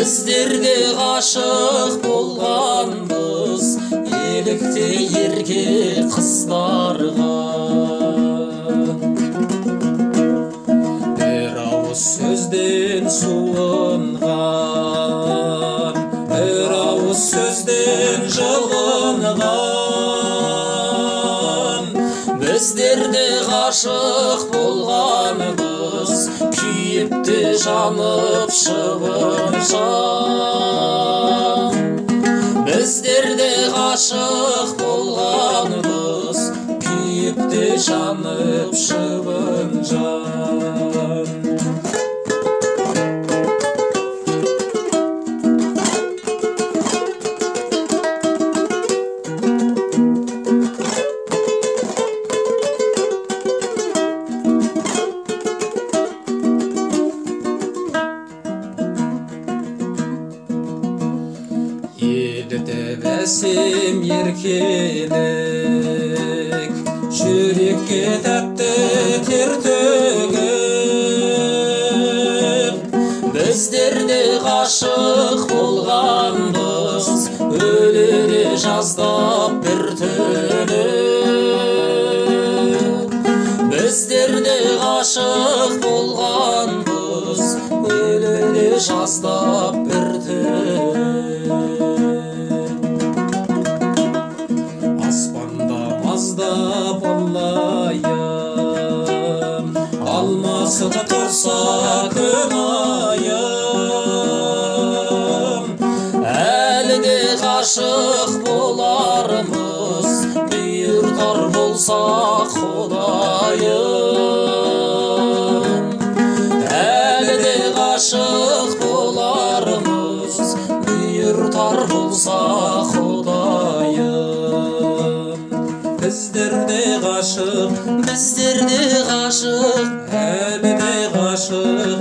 Біздер де ғашық болғанбыз еліктей ерке қыздарға. Бір ауыз сөзден суынған, бір ауыз сөзден жылынған. Біздер де ғашық болғанбыз, күйіп те жанып шыбыншақ. Біздер де ғашық болғанбыз, күйіп те жанып шыбыншақ. Елді бәсем еркелік, жүрекке тәтті тер төгіп. Біздер де ғашық болғанбыз, өлере жаздап бір түніп. Біздер де ғашық болғанбыз, өлере жаздап бір түніп. Аспанда маздап аллайым, алмасып тұрса күн айым. Әлі де ғашық болармыз, бұйыртар болса Құдайым. Әлі де ғашық болармыз, бұйыртар болса Құдайым. Біздер де ғашық, әлі де ғашық.